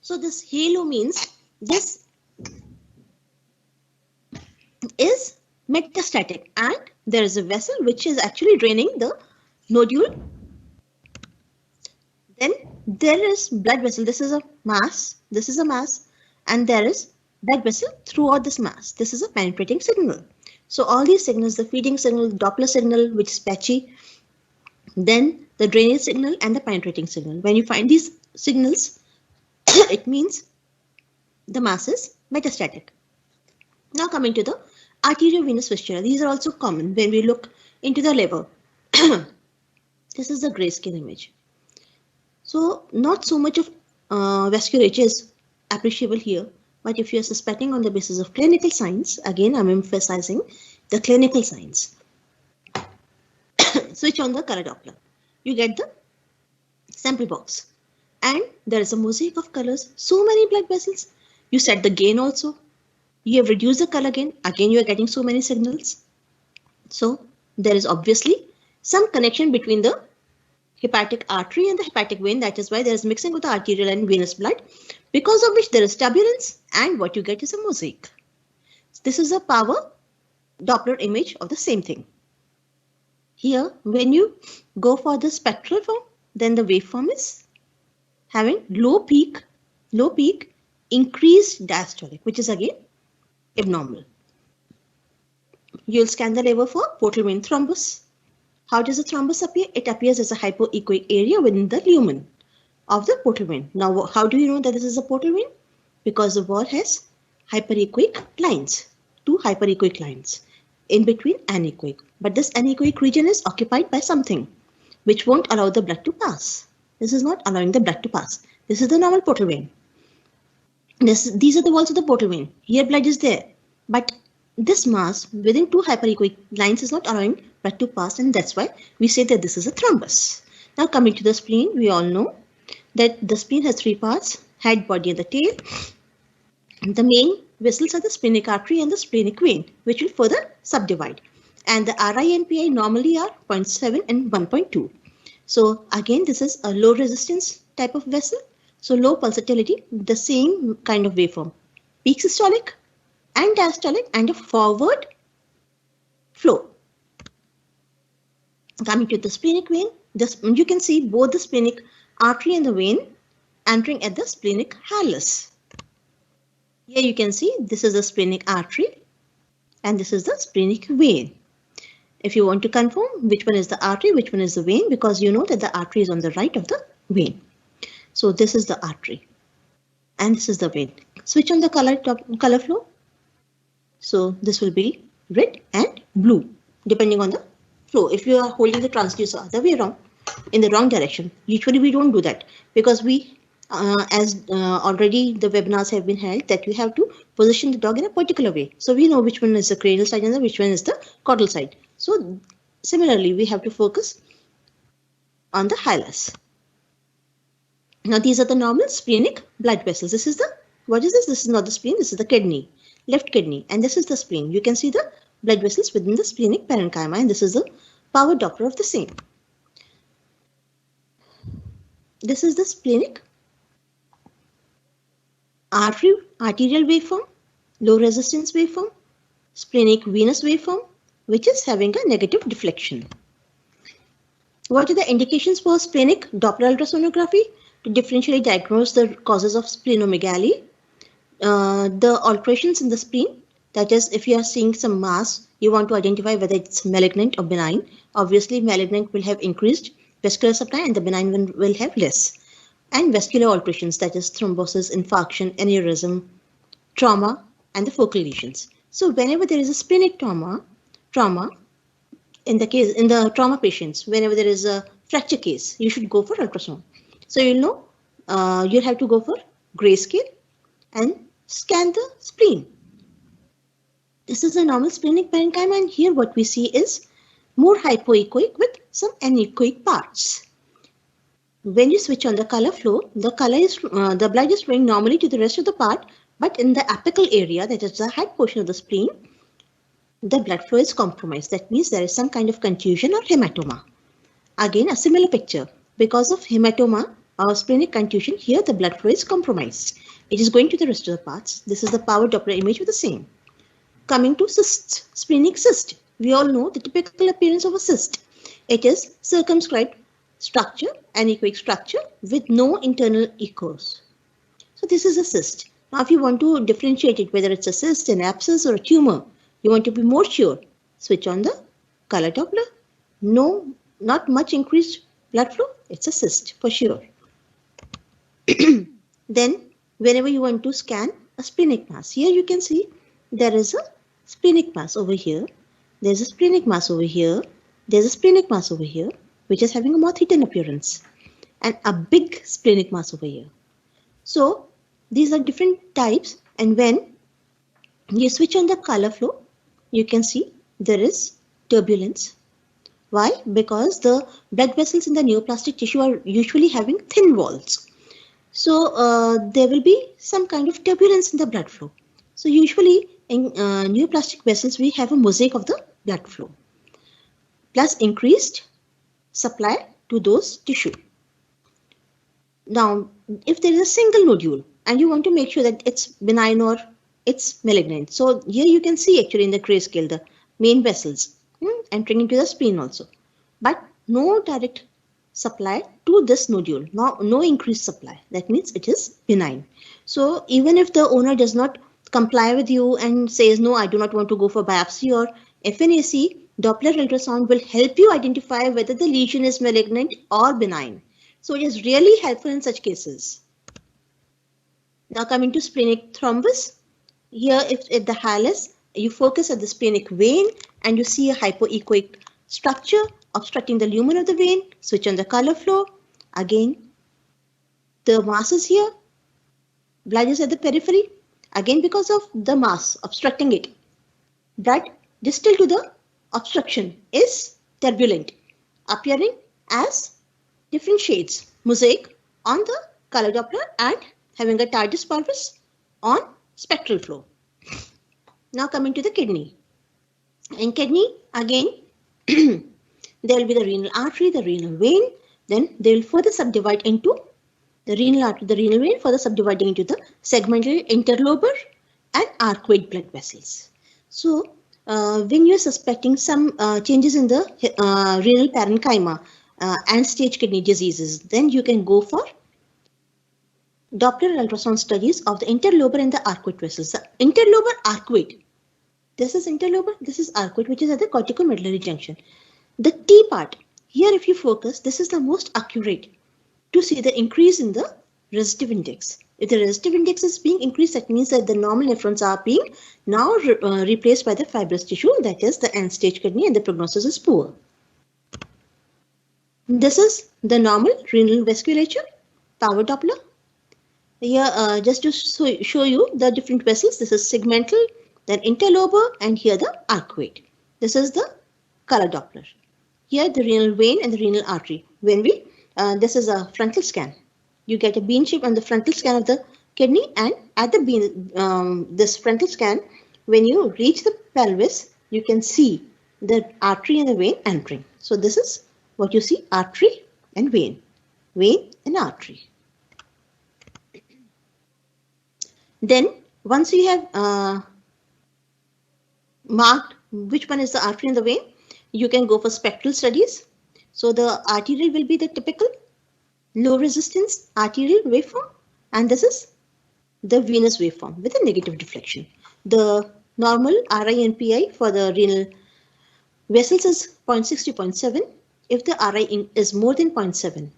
S2: So this halo means this is metastatic, and there is a vessel which is actually draining the nodule. Then there is blood vessel. This is a mass. This is a mass, and there is blood vessel throughout this mass. This is a penetrating signal. So all these signals, the feeding signal, Doppler signal, which is patchy, then the drainage signal and the penetrating signal. When you find these signals, it means the mass is metastatic. Now coming to the arteriovenous fistula. These are also common when we look into the liver. This is the grayscale image. So not so much of vasculature is appreciable here, but if you are suspecting on the basis of clinical signs, again I'm emphasizing the clinical signs. Switch on the color Doppler. You get the sample box, and there is a mosaic of colors, so many blood vessels. You set the gain also. You have reduced the color gain. Again, you are getting so many signals. So there is obviously some connection between the hepatic artery and the hepatic vein. That is why there is mixing of the arterial and venous blood, because of which there is turbulence, and what you get is a mosaic. This is a power Doppler image of the same thing. Here, when you go for the spectral form, then the waveform is having low peak, increased diastolic, which is again abnormal. You'll scan the liver for portal vein thrombus. How does the thrombus appear? It appears as a hypoechoic area within the lumen of the portal vein. Now, how do you know that this is a portal vein? Because the wall has hyperechoic lines, two hyperechoic lines in between anechoic. But this anechoic region is occupied by something which won't allow the blood to pass. This is not allowing the blood to pass. This is the normal portal vein. These are the walls of the portal vein. Here blood is there, but this mass within two hyperechoic lines is not allowing blood to pass, and that's why we say that this is a thrombus. Now coming to the spleen, we all know that the spleen has three parts: head, body, and the tail. The main vessels are the splenic artery and the splenic vein, which will further subdivide. And the RI and PI normally are 0.7 and 1.2. So again, this is a low resistance type of vessel. So low pulsatility, the same kind of waveform. Peak systolic and diastolic and a forward flow. Coming to the splenic vein, you can see both the splenic artery and the vein entering at the splenic hilus. Here you can see this is the splenic artery and this is the splenic vein. If you want to confirm which one is the artery, which one is the vein, because you know that the artery is on the right of the vein. So this is the artery and this is the vein. Switch on the color flow. So this will be red and blue depending on the flow. If you are holding the transducer other way around in the wrong direction, usually we don't do that because we already the webinars have been held that you have to position the dog in a particular way. So we know which one is the cranial side and which one is the caudal side. So similarly, we have to focus on the hilus. Now these are the normal splenic blood vessels. This is the, what is this? This is not the spleen, this is the kidney, left kidney, and this is the spleen. You can see the blood vessels within the splenic parenchyma, and this is the power Doppler of the same. This is the splenic arterial waveform, low resistance waveform, splenic venous waveform, which is having a negative deflection. What are the indications for splenic Doppler ultrasonography? To differentially diagnose the causes of splenomegaly, the alterations in the spleen, that is, if you are seeing some mass, you want to identify whether it's malignant or benign. Obviously, malignant will have increased vascular supply and the benign one will have less. And vascular alterations, that is thrombosis, infarction, aneurysm, trauma, and the focal lesions. So whenever there is a splenic trauma, in the trauma patients, whenever there is a fracture case, you should go for ultrasound. So you'll know you'll have to go for grayscale and scan the spleen. This is a normal splenic parenchyma, and here what we see is more hypoechoic with some anechoic parts. When you switch on the color flow, the blood is flowing normally to the rest of the part, but in the apical area, that is the head portion of the spleen, the blood flow is compromised. That means there is some kind of contusion or hematoma. Again, a similar picture. Because of hematoma or splenic contusion, here the blood flow is compromised. It is going to the rest of the parts. This is the power Doppler image with the same. Coming to cysts, splenic cyst. We all know the typical appearance of a cyst. It is circumscribed structure, anechoic structure with no internal echoes. So this is a cyst. Now if you want to differentiate it, whether it's a cyst, an abscess or a tumor, you want to be more sure, switch on the color Doppler. No, not much increased blood flow, it's a cyst for sure. Then whenever you want to scan a splenic mass, here you can see there is a splenic mass over here, there's a splenic mass over here, there's a splenic mass over here, which is having a moth-eaten appearance, and a big splenic mass over here. So these are different types, and when you switch on the color flow, you can see there is turbulence. Why? Because the blood vessels in the neoplastic tissue are usually having thin walls. So there will be some kind of turbulence in the blood flow. So usually in neoplastic vessels, we have a mosaic of the blood flow, plus increased supply to those tissue. Now, if there is a single nodule and you want to make sure that it's benign or it's malignant, so here you can see actually in the grayscale the main vessels entering into the spleen also, but no direct supply to this nodule, no increased supply. That means it is benign. So even if the owner does not comply with you and says, no, I do not want to go for biopsy or FNAC, Doppler ultrasound will help you identify whether the lesion is malignant or benign. So it is really helpful in such cases. Now coming to splenic thrombus. Here, if at the hilus, you focus at the splenic vein and you see a hypoechoic structure obstructing the lumen of the vein, switch on the color flow. Again, the mass is here, blood is at the periphery. Again, because of the mass obstructing it, blood distal to the obstruction is turbulent, appearing as different shades, mosaic on the color Doppler and having a tardis pulvis on spectral flow. Now coming to the kidney. In kidney, again, there will be the renal artery, the renal vein, then they will further subdivide into the renal artery, the renal vein, further subdividing into the segmental interlobar and arcuate blood vessels. So, when you are suspecting some changes in the renal parenchyma and stage kidney diseases, then you can go for Doppler ultrasound studies of the interlobar and the arcuate vessels. The interlobar arcuate, this is interlobar, this is arcuate, which is at the corticomedullary junction. The T part, here if you focus, this is the most accurate to see the increase in the resistive index. If the resistive index is being increased, that means that the normal nephrons are being now replaced by the fibrous tissue, that is the end stage kidney, and the prognosis is poor. This is the normal renal vasculature, power Doppler. Here, just to show you the different vessels, this is segmental, then interlobar, and here the arcuate. This is the color Doppler. Here the renal vein and the renal artery. When we, this is a frontal scan. You get a bean shape on the frontal scan of the kidney, and at the bean, this frontal scan, when you reach the pelvis, you can see the artery and the vein entering. So this is what you see, artery and vein and artery. Then once you have marked which one is the artery and the vein, you can go for spectral studies. So the arterial will be the typical low resistance arterial waveform, and this is the venous waveform with a negative deflection. The normal RI and PI for the renal vessels is 0.6 to 0.7. If the RI is more than 0.7,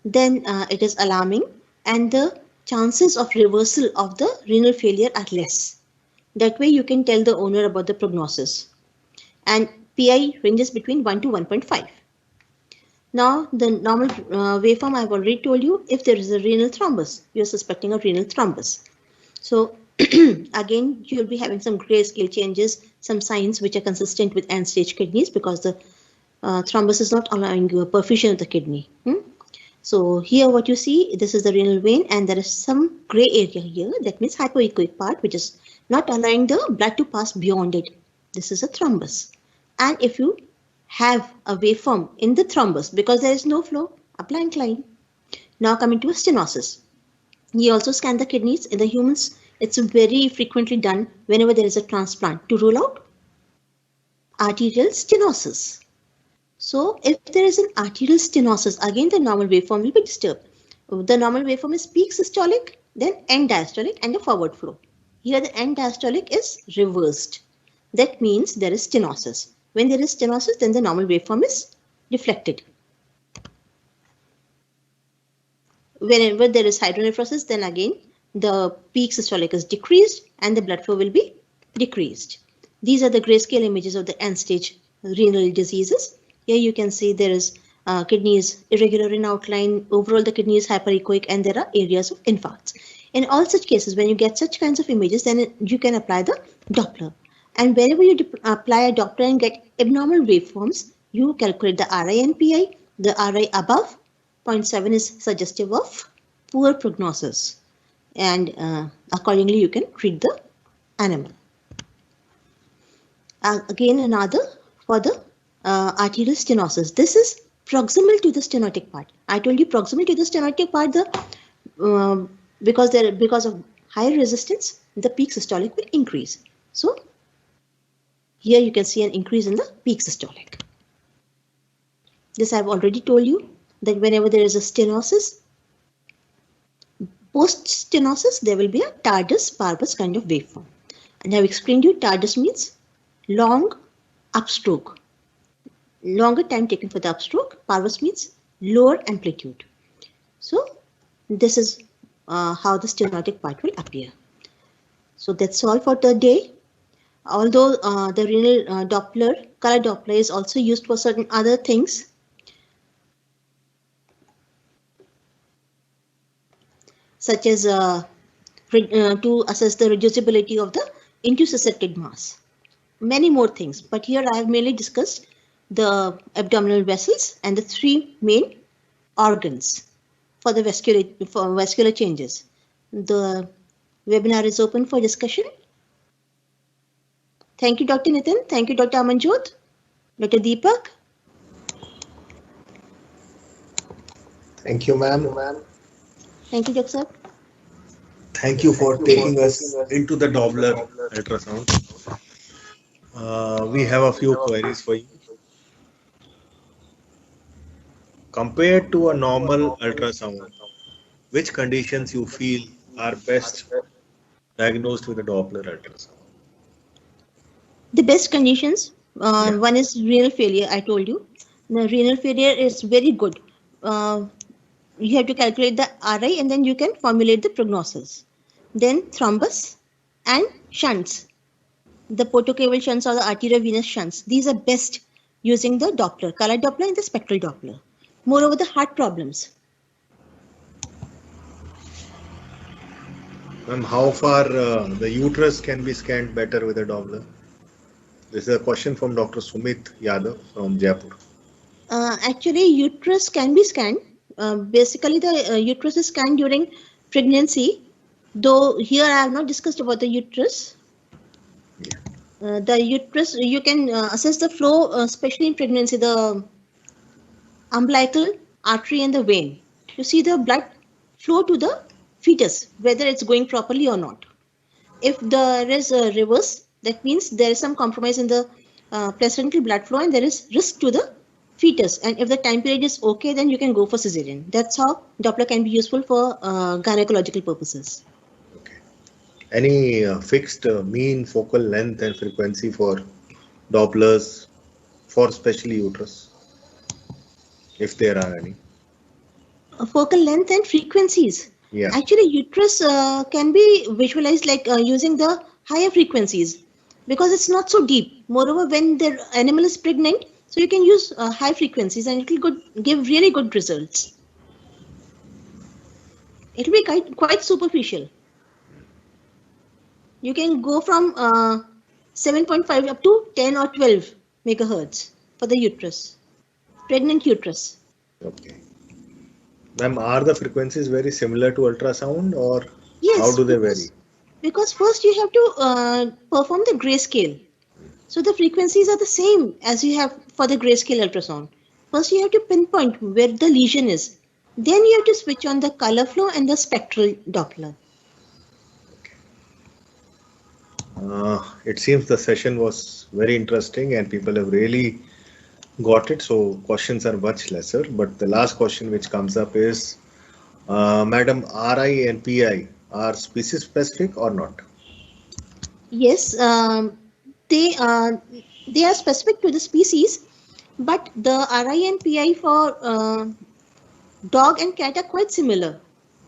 S2: then it is alarming, and the chances of reversal of the renal failure are less. That way you can tell the owner about the prognosis. And PI ranges between 1 to 1.5. Now the normal waveform, I've already told you, if there is a renal thrombus, you're suspecting a renal thrombus. So again, you'll be having some grayscale changes, some signs which are consistent with end stage kidneys, because the thrombus is not allowing you a perfusion of the kidney. So here what you see, this is the renal vein, and there is some gray area here. That means hypoechoic part, which is not allowing the blood to pass beyond it. This is a thrombus. And if you have a waveform in the thrombus, because there is no flow, a blank line. Now coming to a stenosis. You also scan the kidneys. In the humans, it's very frequently done whenever there is a transplant to rule out arterial stenosis. So if there is an arterial stenosis, again the normal waveform will be disturbed. The normal waveform is peak systolic, then end diastolic, and a forward flow. Here the end diastolic is reversed. That means there is stenosis. When there is stenosis, then the normal waveform is deflected. Whenever there is hydronephrosis, then again the peak systolic is decreased and the blood flow will be decreased. These are the grayscale images of the end stage renal diseases. Here you can see there is kidney is irregular in outline. Overall, the kidney is hyperechoic, and there are areas of infarcts. In all such cases, when you get such kinds of images, then you can apply the Doppler. And wherever you apply a Doppler and get abnormal waveforms, you calculate the RI and PI. The RI above 0.7 is suggestive of poor prognosis, and accordingly you can treat the animal. Again, another for the arterial stenosis. This is proximal to the stenotic part. I told you proximal to the stenotic part, because of higher resistance, the peak systolic will increase. So here you can see an increase in the peak systolic. This I've already told you that whenever there is a stenosis, post stenosis, there will be a tardus parvus kind of waveform. And I've explained you tardus means long upstroke. Longer time taken for the upstroke. Parvus means lower amplitude. So this is how the stenotic part will appear. So that's all for the day. Although the renal Doppler, color Doppler is also used for certain other things. Such as to assess the reducibility of the intussuscepted mass. Many more things, but here I have mainly discussed the abdominal vessels and the three main organs for the vascular changes. The webinar is open for discussion. Thank you, Dr. Nitin. Thank you, Dr. Amanjot. Dr. Deepak.
S3: Thank you, ma'am.
S2: Thank you, Dr. Sir.
S3: Thank you for taking us into the Doppler ultrasound. We have a few queries for you. Compared to a normal ultrasound, which conditions you feel are best diagnosed with a Doppler ultrasound?
S2: The best conditions, one is renal failure, I told you. The renal failure is very good. You have to calculate the RI and then you can formulate the prognosis. Then thrombus and shunts. The portocaval shunts or the arteriovenous shunts. These are best using the Doppler, color Doppler and the spectral Doppler. Moreover, the heart problems.
S3: Ma'am, how far the uterus can be scanned better with a Doppler? This is a question from Dr. Sumit Yadav from Jaipur.
S2: Actually, uterus can be scanned. Basically, the uterus is scanned during pregnancy. Though here I have not discussed about the uterus. The uterus, you can assess the flow, especially in pregnancy, the umbilical artery and the vein. You see the blood flow to the fetus, whether it's going properly or not. If there is a reverse, that means there is some compromise in the placental blood flow and there is risk to the fetus. And if the time period is okay, then you can go for cesarean. That's how Doppler can be useful for gynecological purposes.
S3: Okay. Any fixed mean focal length and frequency for Dopplers for especially uterus, if there are any?
S2: Focal length and frequencies.
S3: Yeah.
S2: Actually, uterus can be visualized like using the higher frequencies because it's not so deep. Moreover, when the animal is pregnant, so you can use high frequencies and it will give really good results. It will be quite superficial. You can go from 7.5 up to 10 or 12 megahertz for the uterus, pregnant uterus.
S3: Okay. Ma'am, are the frequencies very similar to ultrasound or
S2: Yes,
S3: how do they vary?
S2: Because first you have to perform the grayscale. So the frequencies are the same as you have for the grayscale ultrasound. First you have to pinpoint where the lesion is. Then you have to switch on the color flow and the spectral Doppler.
S3: It seems the session was very interesting and people have really got it. So questions are much lesser. But the last question which comes up is, Madam, RI and PI are species specific or not?
S2: Yes, they are specific to the species, but the RI and PI for dog and cat are quite similar.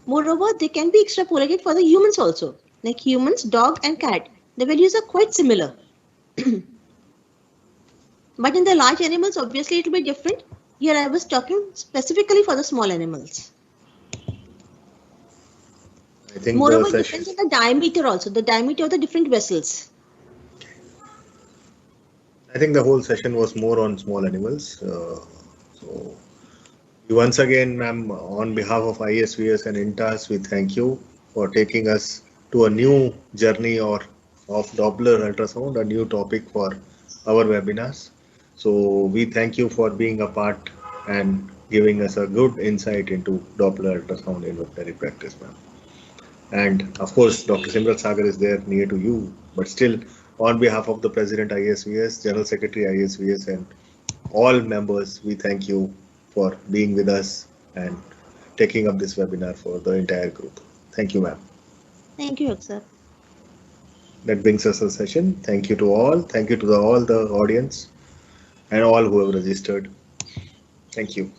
S2: Moreover, they can be extrapolated for the humans also. Like humans, dog and cat, the values are quite similar. But in the large animals, obviously it will be different. Here I was talking specifically for the small animals.
S3: I think
S2: Moreover, it depends on the diameter also, the diameter of the different vessels.
S3: I think the whole session was more on small animals. So once again, ma'am, on behalf of ISVS and INTAS, we thank you for taking us to a new journey of Doppler ultrasound, a new topic for our webinars. So we thank you for being a part and giving us a good insight into Doppler ultrasound in veterinary practice, ma'am. And of course, Dr. Simrat Sagar is there near to you, but still, on behalf of the President ISVS, General Secretary ISVS, and all members, we thank you for being with us and taking up this webinar for the entire group. Thank you, ma'am.
S2: Thank you, sir.
S3: That brings us a session. Thank you to all. Thank you to all the audience and all who have registered. Thank you.